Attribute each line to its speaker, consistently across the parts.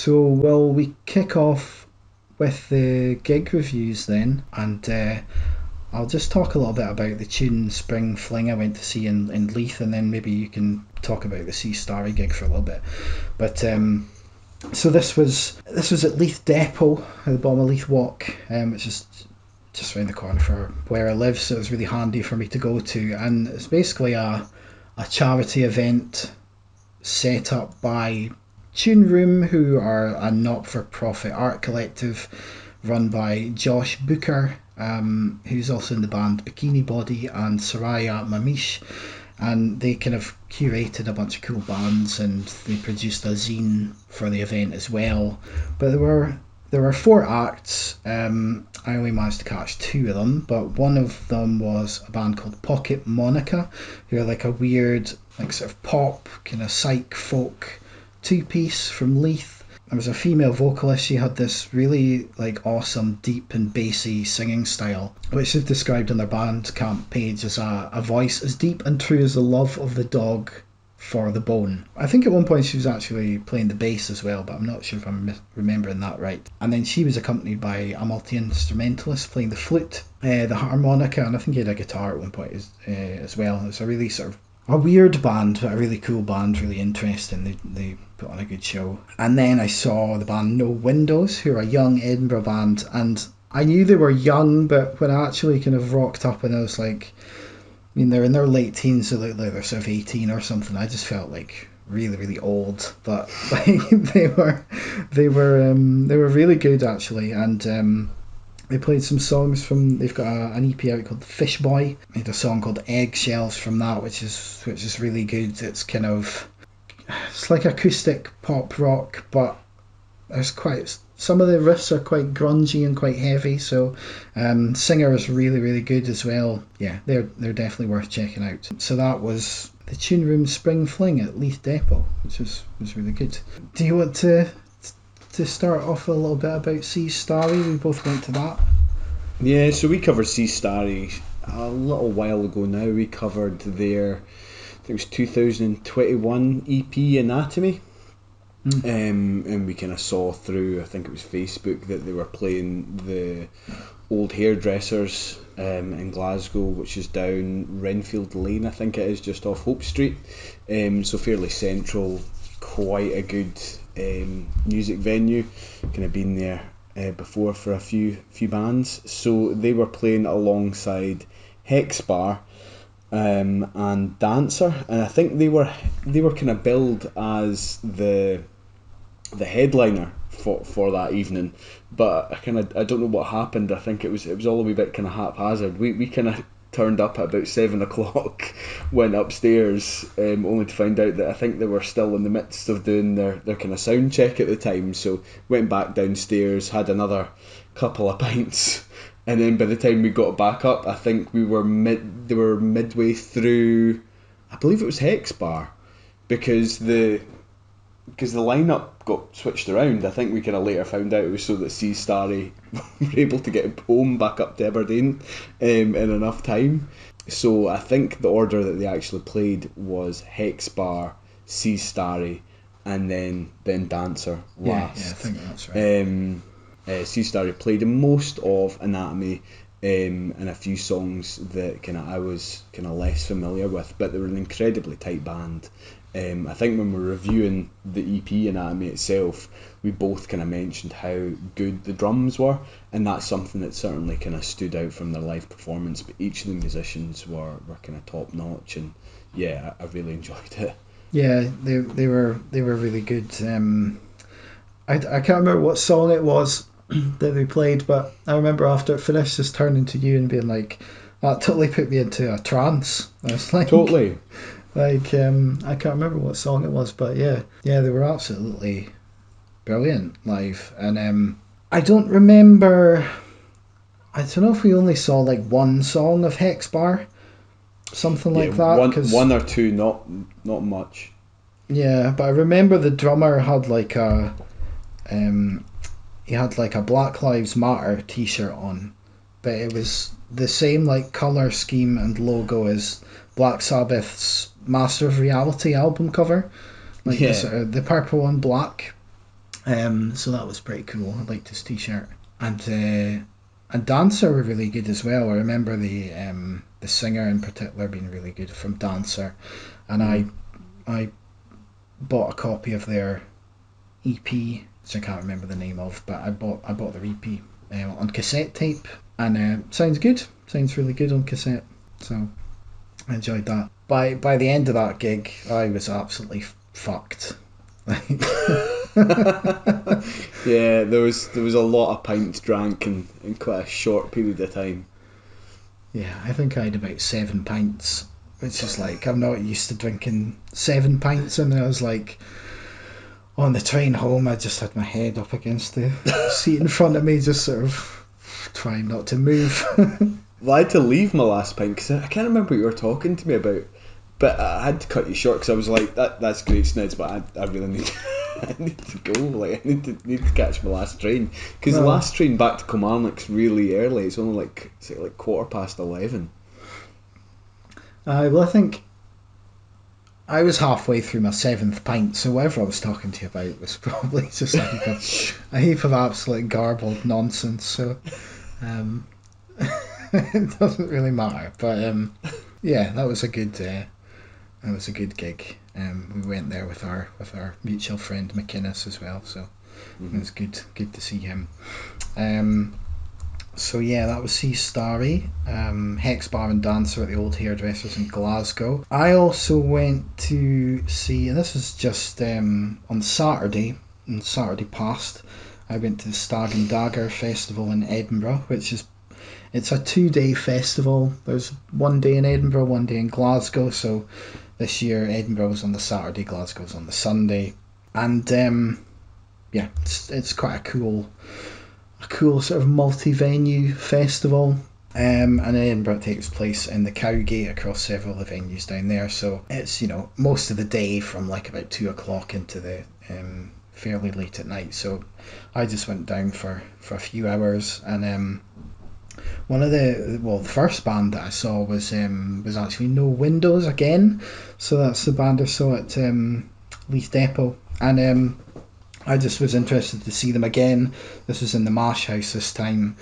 Speaker 1: So, well, we kick off with the gig reviews then, and I'll just talk a little bit about the Chuun Spring Fling I went to see in Leith, and then maybe you can talk about the Starry gig for a little bit. But so this was at Leith Depot at the bottom of Leith Walk, which is just around the corner from where I live, so it was really handy for me to go to. And it's basically a charity event set up by Tune Room, who are a not-for-profit art collective run by Josh Booker, who's also in the band Bikini Body and Soraya Mamish, and they kind of curated a bunch of cool bands, and they produced a zine for the event as well. But there were 4 acts. I only managed to catch 2 of them, but one of them was a band called Pocket Monica, who are like a weird, like sort of pop kind of psych folk 2-piece from Leith. There was a female vocalist. She had this really like awesome deep and bassy singing style, which is described on their Bandcamp page as a voice as deep and true as the love of the dog for the bone. I think at one point she was actually playing the bass as well, but I'm not sure if I'm remembering that right. And then she was accompanied by a multi-instrumentalist playing the flute, the harmonica, and I think he had a guitar at one point as well. It's a really sort of a weird band, but a really cool band, really interesting. They put on a good show. And then I saw the band No Windows, who are a young Edinburgh band, and I knew they were young, but when I actually kind of rocked up and I was like, I mean, they're in their late teens, so they're sort of 18 or something. I just felt like really, really old, but like they were really good actually, and they played some songs from. They've got an EP out called Fish Boy. Made a song called Eggshells from that, which is really good. It's like acoustic pop rock, but there's some of the riffs are quite grungy and quite heavy. So singer is really, really good as well. Yeah, they're definitely worth checking out. So that was the Tune Room Spring Fling at Leith Depot, which was really good. Do you want to start off a little bit about Starry? We both went to that.
Speaker 2: Yeah, so we covered Starry a little while ago now. We covered their, I think it was 2021 EP Anatomy. And we kind of saw through, I think it was Facebook, that they were playing the Old Hairdressers in Glasgow, which is down Renfield Lane, I think it is, just off Hope Street. So fairly central, quite a good music venue. Kind of been there before for a few bands. So they were playing alongside Hex Bar and Dancer, and I think they were kind of billed as the headliner for that evening, but I don't know what happened. I think it was all a wee bit kind of haphazard. We kind of turned up at about 7 o'clock, went upstairs, only to find out that I think they were still in the midst of doing their kind of sound check at the time. So went back downstairs, had another couple of pints, and then by the time we got back up, I think they were midway through, I believe it was Hex Bar, because the lineup got switched around. I think we kind of later found out it was so that Starry were able to get home back up to Aberdeen in enough time. So I think the order that they actually played was Hex Bar, Starry, and then Dancer last.
Speaker 1: Yeah, I think that's right.
Speaker 2: Starry played most of Anatomy, and a few songs that I was less familiar with, but they were an incredibly tight band. I think when we were reviewing the EP Anatomy itself, we both kind of mentioned how good the drums were, and that's something that certainly kind of stood out from their live performance. But each of the musicians were kind of top notch, and yeah, I really enjoyed it.
Speaker 1: Yeah, they were really good. I can't remember what song it was that they played, but I remember after it finished, just turning to you and being like, that totally put me into a trance. I was like,
Speaker 2: totally.
Speaker 1: Like, I can't remember what song it was, but yeah, they were absolutely brilliant live. And I don't remember, I don't know if we only saw like one song of Hex Bar, something like that.
Speaker 2: One or two, not much.
Speaker 1: Yeah, but I remember the drummer had like a Black Lives Matter t-shirt on, but it was the same like colour scheme and logo as Black Sabbath's Master of Reality album cover, like the purple and black. So that was pretty cool. I liked his t-shirt. And Dancer were really good as well. I remember the singer in particular being really good from Dancer, and I bought a copy of their EP, which I can't remember the name of, but I bought their EP on cassette tape, and sounds good. Sounds really good on cassette. So I enjoyed that. By the end of that gig, I was absolutely fucked.
Speaker 2: Yeah, there was a lot of pints drank in quite a short period of time.
Speaker 1: Yeah, I think I had about 7 pints, which is like, I'm not used to drinking 7 pints, and I was like, on the train home, I just had my head up against the seat in front of me, just sort of trying not to move.
Speaker 2: Well, I had to leave my last pint because I can't remember what you were talking to me about, but I had to cut you short because I was like, that's great, Snids, but I really need I need to go. Like, I need to catch my last train, because the last train back to Kilmarnock's really early. It's only like 11:15.
Speaker 1: Well, I think I was halfway through my 7th pint, so whatever I was talking to you about was probably just a heap of absolute garbled nonsense. So it doesn't really matter. But yeah, that was a good gig. We went there with our mutual friend McInnes as well, so it was good to see him. So yeah, that was Starry, Hex Bar and Dancer at the Old Hairdressers in Glasgow. I also went to see, and this was just on Saturday past, I went to the Stag and Dagger Festival in Edinburgh, it's a 2-day festival. There's 1 day in Edinburgh, 1 day in Glasgow, so this year Edinburgh was on the Saturday, Glasgow was on the Sunday, and yeah, it's quite a cool sort of multi-venue festival, and Edinburgh takes place in the Cowgate across several of the venues down there, so it's, you know, most of the day from like about 2 o'clock into the fairly late at night. So I just went down for a few hours, and one of the first band that I saw was actually No Windows again. So that's the band I saw at Leith Depot, and I just was interested to see them again. This was in the Mash House this time.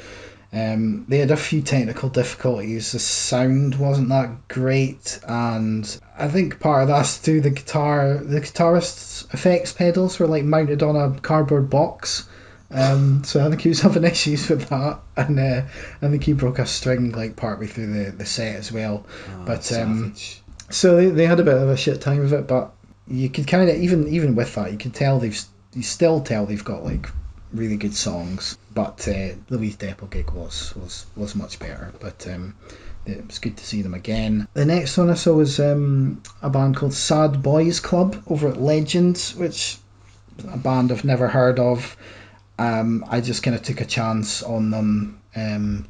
Speaker 1: They had a few technical difficulties. The sound wasn't that great, and I think part of that's to do the guitarist's effects pedals were like mounted on a cardboard box. So I think he was having issues with that, and I think he broke a string like partway through the set as well. But so they had a bit of a shit time with it, but you could kind of even with that, you still tell they've got like really good songs. But the Leith Depot gig was much better. But it was good to see them again. The next one I saw was a band called Sad Boys Club over at Legends, which is a band I've never heard of. I just kind of took a chance on them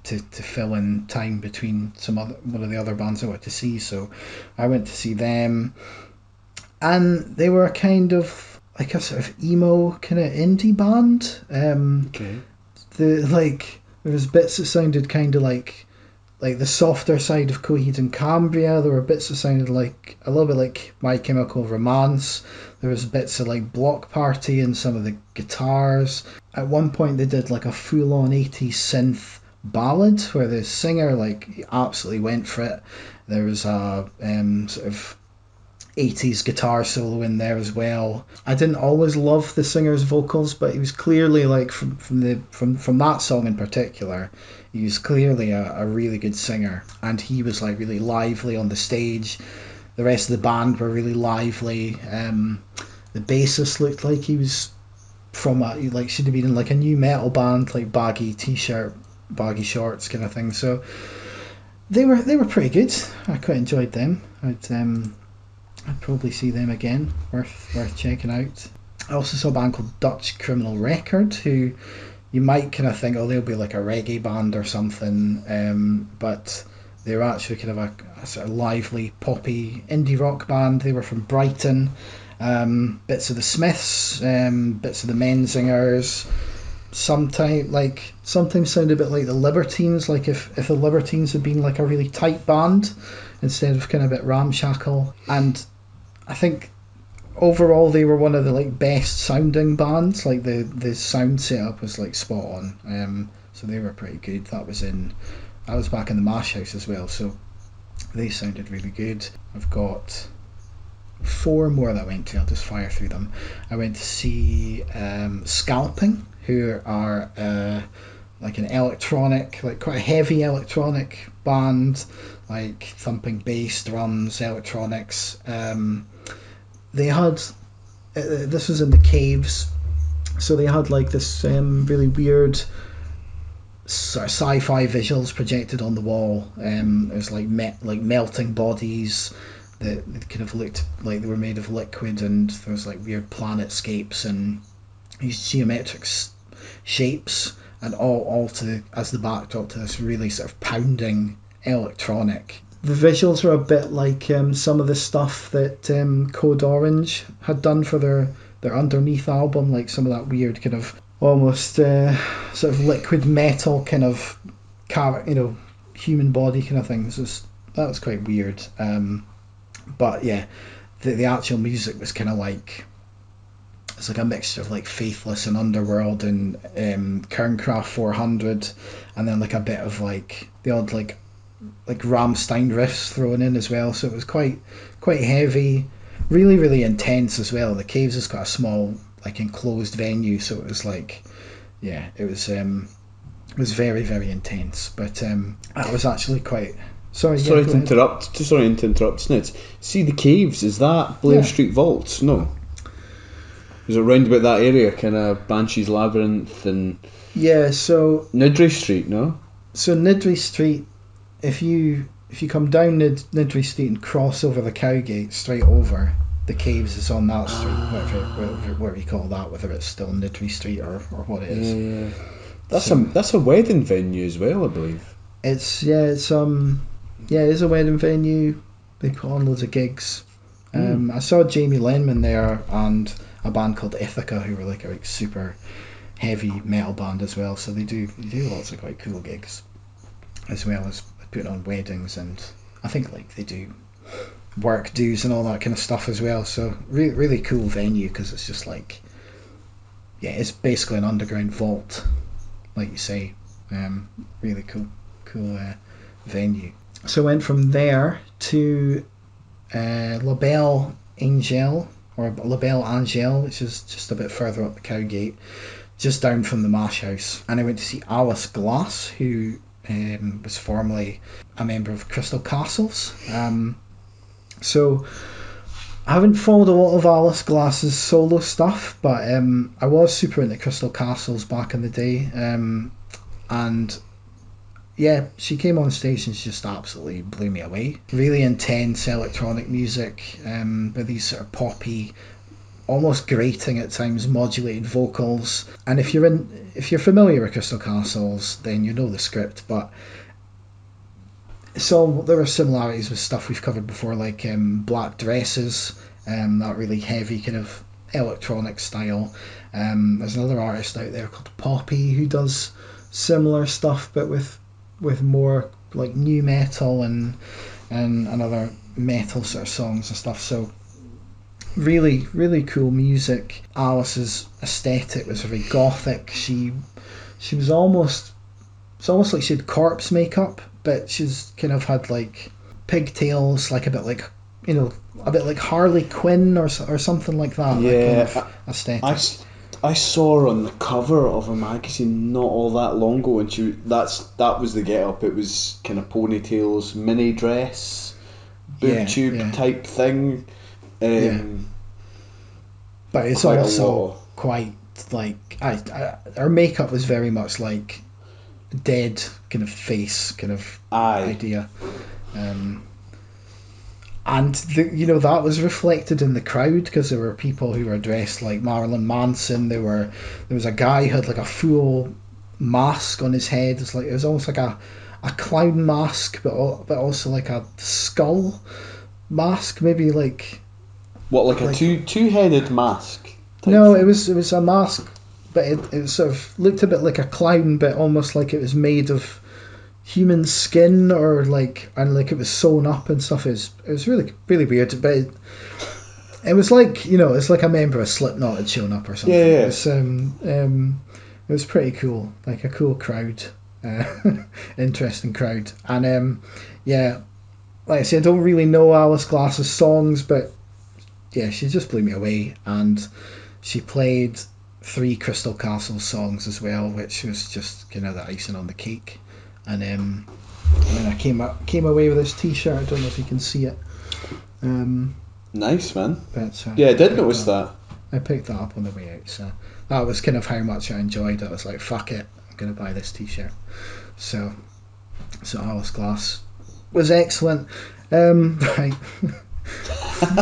Speaker 1: to fill in time between one of the other bands I went to see. So I went to see them, and they were a kind of like a sort of emo kind of indie band.
Speaker 2: Okay.
Speaker 1: There was bits that sounded kind of like the softer side of Coheed and Cambria. There were bits that sounded like a little bit like My Chemical Romance. There was bits of like Block Party in some of the guitars. At one point they did like a full-on 80s synth ballad where the singer like absolutely went for it. There was a sort of 80s guitar solo in there as well. I didn't always love the singer's vocals, but he was clearly like from that song in particular, he was clearly a really good singer, and he was like really lively on the stage. The rest of the band were really lively. The bassist looked like he was from should have been in like a new metal band, like baggy t-shirt, baggy shorts kind of thing. So they were pretty good. I quite enjoyed them. I'd probably see them again. Worth checking out. I also saw a band called Dutch Criminal Record, who you might kind of think, oh, they'll be like a reggae band or something, but they're actually kind of a sort of lively, poppy indie rock band. They were from Brighton. Bits of the Smiths, bits of the Menzingers. Sometimes sound a bit like the Libertines, like if the Libertines had been like a really tight band instead of kind of a bit ramshackle. And I think overall they were one of the like best sounding bands. Like the sound setup was like spot on. So they were pretty good. That was back in the Mash House as well, so they sounded really good. I've got 4 more that I went to. I'll just fire through them. I went to see Scalping, who are like an electronic, like quite a heavy electronic band, like thumping bass, drums, electronics. They had this was in the caves, so they had like this really weird sort of sci-fi visuals projected on the wall. It was like melting bodies that kind of looked like they were made of liquid, and there was like weird planetscapes and these geometric shapes, and all to as the backdrop to this really sort of pounding electronic. The visuals were a bit like some of the stuff that Code Orange had done for their Underneath album, like some of that weird kind of almost sort of liquid metal kind of human body kind of thing. That was quite weird. But yeah, the actual music was kind of like, it's like a mixture of like Faithless and Underworld and Kerncraft 400, and then like a bit of like the odd like Rammstein riffs thrown in as well. So it was quite heavy, really really intense as well. The Caves has got a small like enclosed venue, so it was like, yeah, it was very very intense. But I was actually quite sorry to interrupt.
Speaker 2: Sorry to interrupt, Snitz. See the Caves, is that Blair Street Vaults? No. Is it round about that area, kind of Banshees Labyrinth and...
Speaker 1: Yeah, so...
Speaker 2: Nidri Street, no?
Speaker 1: So Nidri Street, if you come down Nidri Street and cross over the Cowgate straight over, the Caves is on that street, whatever you call that, whether it's still Nidri Street or what it is.
Speaker 2: Yeah. That's a wedding venue as well, I believe.
Speaker 1: It is a wedding venue. They put on loads of gigs. I saw Jamie Lenman there and a band called Ithaca, who were like a super heavy metal band as well. So they do lots of quite cool gigs, as well as putting on weddings, and I think like they do work dues and all that kind of stuff as well. So really cool venue, because it's just like, yeah, it's basically an underground vault, like you say. Really cool venue. So I went from there to La Belle Angel, which is just a bit further up the Cowgate, just down from the Mash House. And I went to see Alice Glass, who was formerly a member of Crystal Castles. So I haven't followed a lot of Alice Glass's solo stuff, but I was super into Crystal Castles back in the day. And yeah, she came on stage and she just absolutely blew me away. Really intense electronic music, with these sort of poppy, almost grating at times, modulated vocals. And if you're familiar with Crystal Castles, then you know the script. But so there are similarities with stuff we've covered before, like Black Dresses, that really heavy kind of electronic style. There's another artist out there called Poppy who does similar stuff, but with more like new metal and other metal sort of songs and stuff. So really really cool music. Alice's aesthetic was very gothic. She was almost like she had corpse makeup, but she's kind of had like pigtails, like a bit like Harley Quinn or something like that.
Speaker 2: Yeah,
Speaker 1: that kind of aesthetic.
Speaker 2: I saw her on the cover of a magazine not all that long ago, and that was the get-up. It was kind of ponytails, mini dress, boob tube type thing.
Speaker 1: But it's also quite like her makeup was very much like dead kind of face kind of idea. And that was reflected in the crowd, because there were people who were dressed like Marilyn Manson. There was a guy who had like a full mask on his head. It was almost like a clown mask, but also like a skull mask, maybe like
Speaker 2: a two-headed mask.
Speaker 1: No, it was a mask, but it sort of looked a bit like a clown, but almost like it was made of human skin, or like it was sewn up and stuff. It was really really weird, but It was like, it's like a member of Slipknot had shown up or something.
Speaker 2: Yeah.
Speaker 1: It was pretty cool, like a cool crowd, interesting crowd. And yeah, like I said, I don't really know Alice Glass's songs, but yeah, she just blew me away. And she played 3 Crystal Castles songs as well, which was just kind of the icing on the cake. And then I came away with this T-shirt. I don't know if you can see it.
Speaker 2: Nice, man.
Speaker 1: But,
Speaker 2: yeah, I did notice that.
Speaker 1: I picked that up on the way out, so that was kind of how much I enjoyed it. I was like, fuck it, I'm going to buy this T-shirt. So Alice Glass was excellent. Right.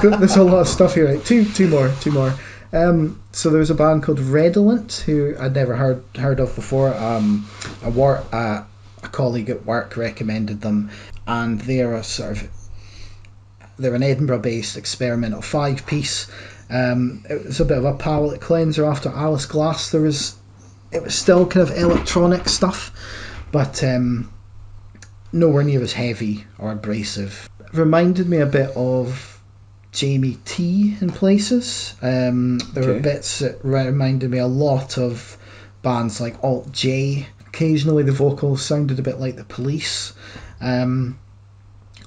Speaker 1: There's a lot of stuff here. Right? Two more. So there was a band called Redolent, who I'd never heard of before. A colleague at work recommended them, and they're an Edinburgh-based experimental 5-piece. It was a bit of a palate cleanser after Alice Glass. It was still kind of electronic stuff, but nowhere near as heavy or abrasive. It reminded me a bit of Jamie T in places. There were bits that reminded me a lot of bands like Alt J. Occasionally the vocals sounded a bit like The Police.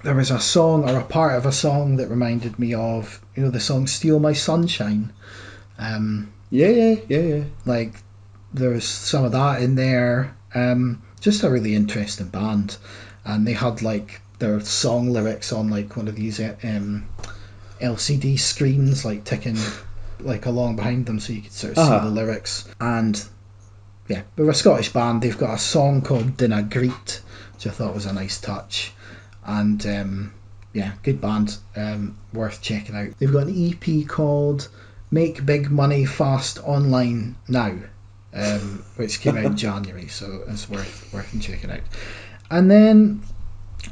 Speaker 1: There was a song, or a part of a song, that reminded me of, the song Steal My Sunshine.
Speaker 2: Yeah.
Speaker 1: Like, there was some of that in there. Just a really interesting band. And they had, like, their song lyrics on, like, one of these LCD screens, like, ticking, like, along behind them so you could sort of see the lyrics. And, yeah, they're a Scottish band. They've got a song called Dinna Greet, which I thought was a nice touch. And yeah, good band, worth checking out. They've got an EP called Make Big Money Fast Online Now, which came out in January, so it's worth checking out. And then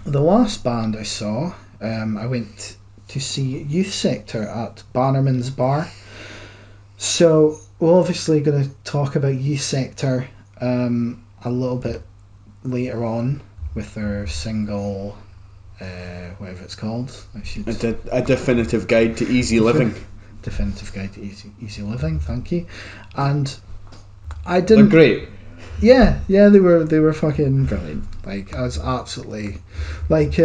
Speaker 1: the last band I saw, I went to see Youth Sector at Bannerman's Bar. So we're obviously going to talk about Youth Sector a little bit later on with their single, whatever it's called.
Speaker 2: A definitive guide to easy living.
Speaker 1: Definitive guide to easy living. Thank you. And I didn't.
Speaker 2: They're great.
Speaker 1: Yeah, they were fucking brilliant. Like, I was absolutely like.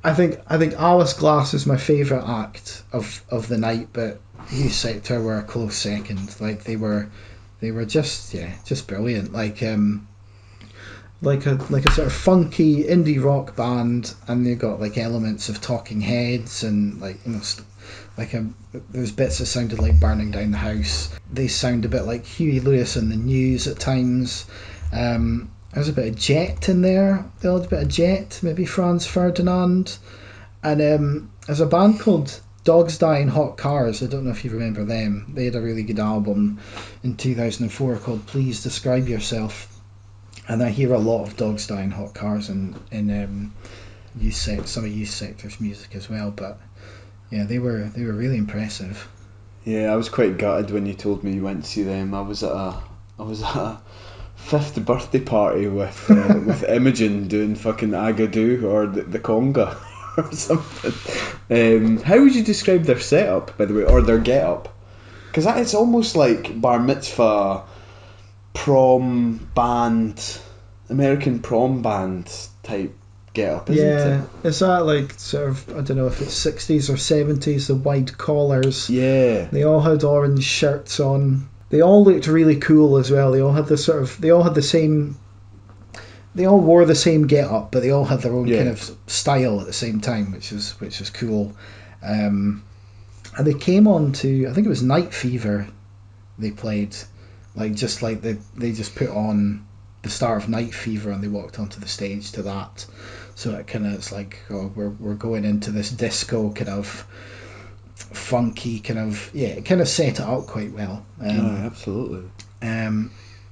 Speaker 1: I think Alice Glass is my favourite act of the night, but Youth Sector were a close second. Like, they were just brilliant. Like a sort of funky indie rock band, and they've got like elements of Talking Heads, and there's bits that sounded like Burning Down the House. They sound a bit like Huey Lewis and the News at times. There's a bit of Jet in there, the odd bit of Jet, maybe Franz Ferdinand. And there's a band called Dogs Die in Hot Cars. I don't know if you remember them. They had a really good album in 2004 called Please Describe Yourself. And I hear a lot of Dogs Die in Hot Cars in some of Youth Sector's music as well. But yeah, they were really impressive.
Speaker 2: Yeah, I was quite gutted when you told me you went to see them. I was at a 5th birthday party with Imogen doing fucking Agadoo or the conga or something. How would you describe their setup, by the way, or their get up? Because it's almost like bar mitzvah, prom band, American prom band type get up, isn't it?
Speaker 1: Is that like sort of, I don't know if it's 60s or 70s, the wide collars.
Speaker 2: Yeah.
Speaker 1: They all had orange shirts on. They all looked really cool as well. They all wore the same get up, but they all had their own kind of style at the same time, which was cool. And they came on to, I think it was Night Fever they played. They just put on the start of Night Fever and they walked onto the stage to that. So it's like, we're going into this disco kind of funky kind of, it kind of set it up quite well.
Speaker 2: Absolutely.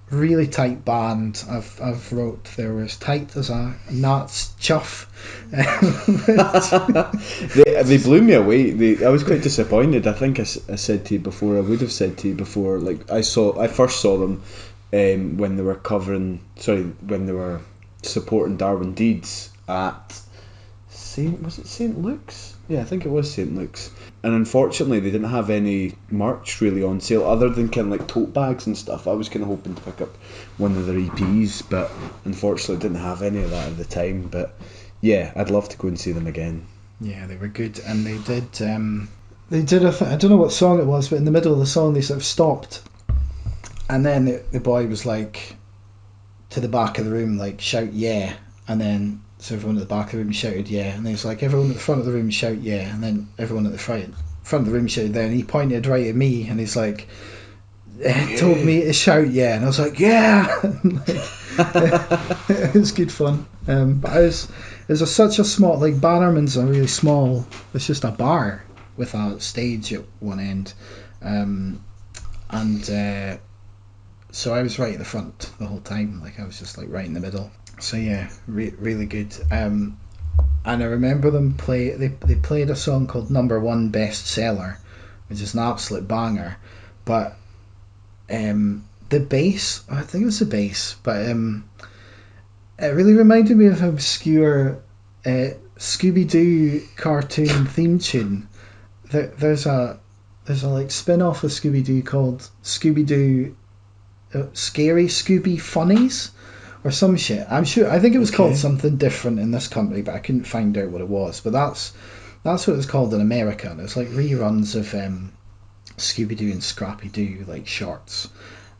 Speaker 1: Really tight band. I've wrote there was tight as a gnat's chuff.
Speaker 2: They blew me away. I was quite disappointed. I think I said to you before, I would have said to you before, like I first saw them when they were supporting Darwin Deeds at St Luke's Yeah, I think it was St Luke's. And unfortunately, they didn't have any merch really on sale other than kind of like tote bags and stuff. I was kind of hoping to pick up one of their EPs, but unfortunately, didn't have any of that at the time. But yeah, I'd love to go and see them again.
Speaker 1: Yeah, they were good, and they did. I don't know what song it was, but in the middle of the song, they sort of stopped, and then the boy was like, to the back of the room, like, shout yeah, and then so everyone at the back of the room shouted yeah, and then it's like everyone at the front of the room shout yeah, and then everyone at the front of the room shouted there, and he pointed right at me, and he's like, told me to shout yeah, and I was like yeah. It was good fun. But it was such a small, like, Bannerman's a really small, it's just a bar with a stage at one end, and so I was right at the front the whole time, like I was just like right in the middle. So yeah, really good. And I remember them they played a song called Number One Bestseller, which is an absolute banger. But the bass, I think it was the bass, but it really reminded me of an obscure Scooby-Doo cartoon theme tune. There's a like spin-off of Scooby-Doo called Scooby-Doo Scary Scooby Funnies or some shit. I think it was called something different in this country, but I couldn't find out what it was. But that's what it's called in America, and it's like reruns of Scooby-Doo and Scrappy-Doo, like, shorts.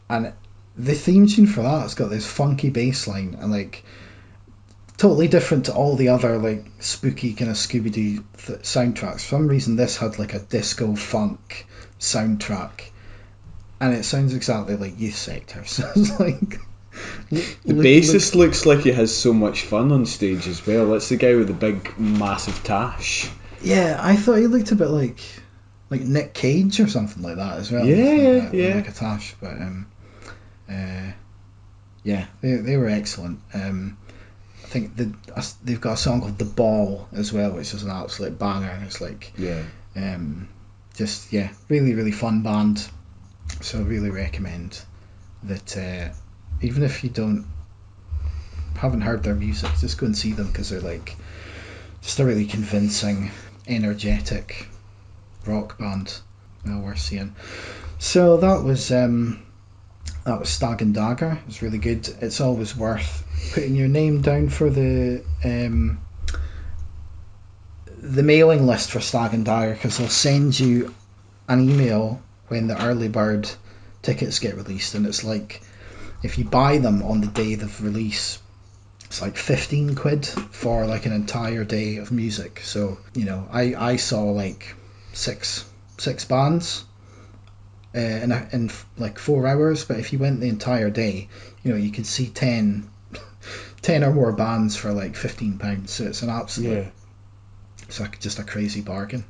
Speaker 1: And the theme tune for that has got this funky bass line, and like totally different to all the other like spooky kind of Scooby-Doo soundtracks. For some reason this had like a disco funk soundtrack, and it sounds exactly like Youth Sector. So it's like
Speaker 2: the bassist looks like he has so much fun on stage as well. It's the guy with the big massive tash.
Speaker 1: Yeah, I thought he looked a bit like Nick Cage or something like that as well.
Speaker 2: Yeah.
Speaker 1: Like a tash, but yeah, they were excellent. I think they've got a song called The Ball as well, which is an absolute banger. It's like just really, really fun band. So I really recommend that even if you haven't heard their music, just go and see them, because they're like just a really convincing, energetic rock band. Well worth seeing. So that was Stag and Dagger. It was really good. It's always worth putting your name down for the mailing list for Stag and Dagger, because they'll send you an email when the early bird tickets get released, and it's like, if you buy them on the day of release, it's like 15 quid for like an entire day of music. So, you know, I saw like six bands in like 4 hours, but if you went the entire day, you know, you could see 10 or more bands for like £15. So it's an absolute, it's like just a crazy bargain.